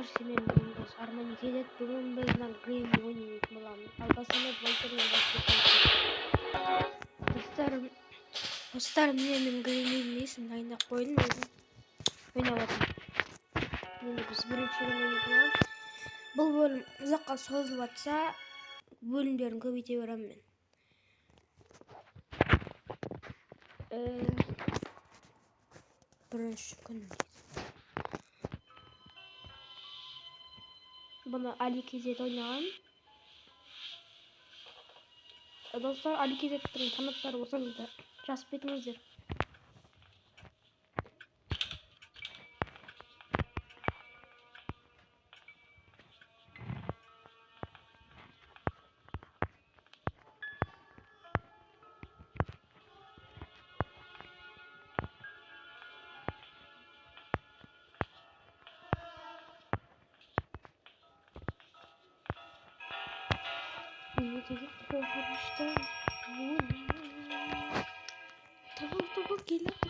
нәрсемен бүгін достармен келеді. Бүгін біз мына Гренни ойнайтын боламыз. Ал басында Вальтермен достар, міне мен Греннидің несін дайындап қойдым. Өзім ойнап жатырмын. Енді біз бірінші ойнайтын боламыз. Бұл бөлім ұзаққа созылып жатса, бөлімдерін көбейте беремін мен. Бірінші күн дейді. Бұны Аликезет ойнаған. Достар, Аликезеттің фанаттары болсаңыздар жазып кетіңіздер. Не деген қорқынышты. Тағы келеді.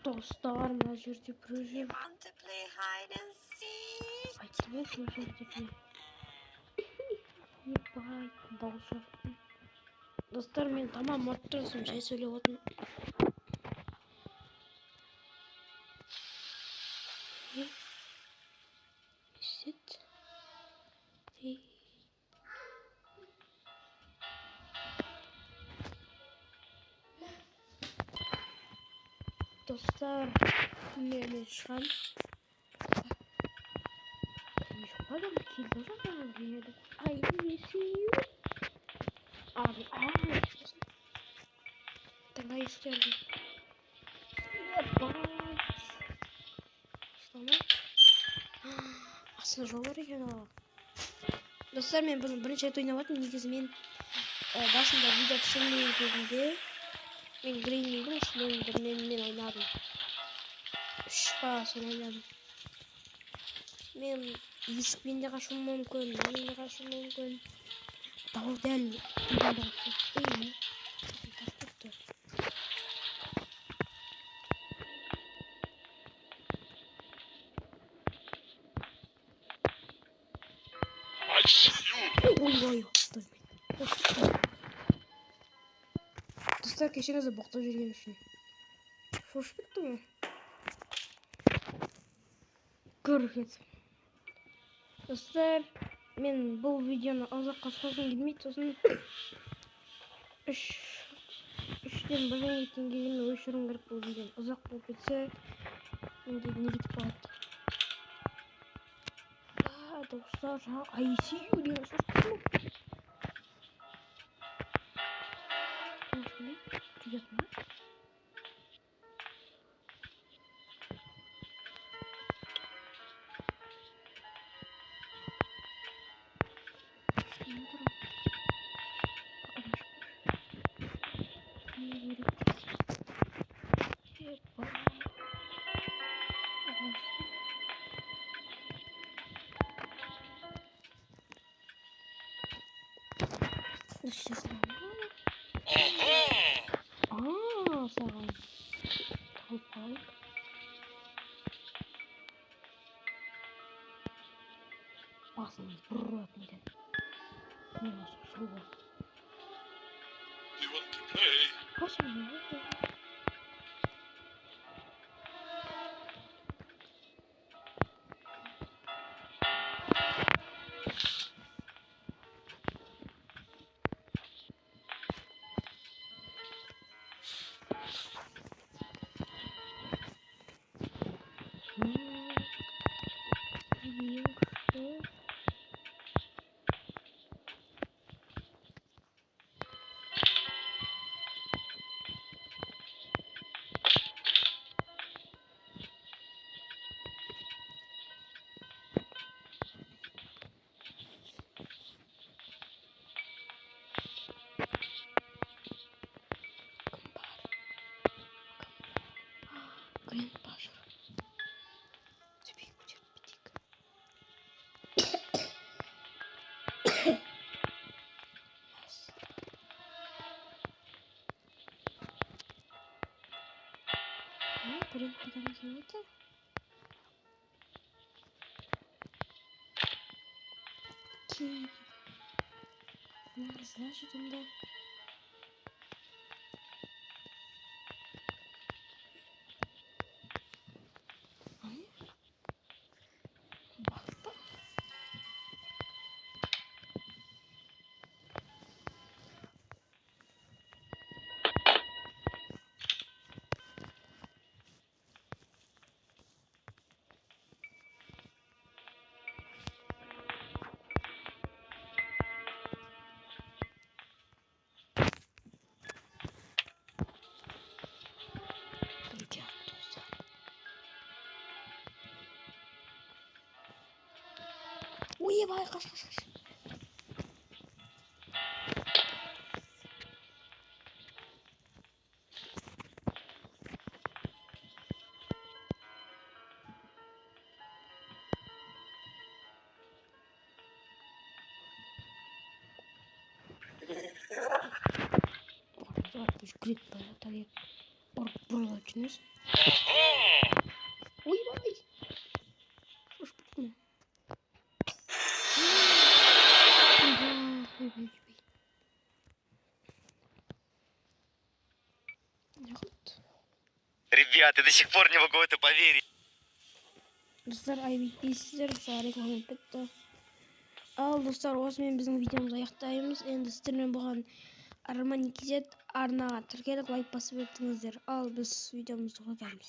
Достар, мына жерде біреу айтты ғой бұл жерде біреу. Ебай, дауыс жақтым. Достар, мен тамам ұмыттым, жай сөйлеп отырмын. Dostlar, ne çıkan? Adam kilde zaman veriyordu. Ay nesi? Abi Tamam istedim. Tamam. Aslında zor ya. Dostlar, men bunu birinchi rет o'ynab o'tdim. Negizі men boshida video tushirmagan kezimda men Green'iydim, men o'ynadim. 3 baasini o'ynadim. Men eshikmen de qaşım mumkin, men de qaşım mumkin. Dal del. Ey. Ой. Dostlar, keşinize bokta жүрген үшін. Шошып кетті ме? Көргет. Dostlar, мен бұл видеоны ұзаққа созғым келмейді. Сосын 3-тен бірден еттен кейін өшірім керек бұл видеоны. Ұзақ болып кетсе, менде не кетіп қалады. Dostlar, ICU деген шошып кетті ме? Приятно. Сейчас. Саған. Талпайық. Басын бұрып неден. Қоласы шылға. Қашан өте. Окей. Значит, он да. Бахта. Ой, бай, қаш. Крик тағы бұрылып жүрміз. Ой, бай. Шошып кетті ме? Ой. Ребята, до сих пор не могу в это поверить. Достар, айбейтпейсіздер, реклама бітті. Ал достар, осымен біздің видеомызды аяқтаймыз. Енді сіздермен болған Арман 2Z арнаға тіркеліп лайк басып өттіңіздер. Ал біз видеомызды тоқтатамыз.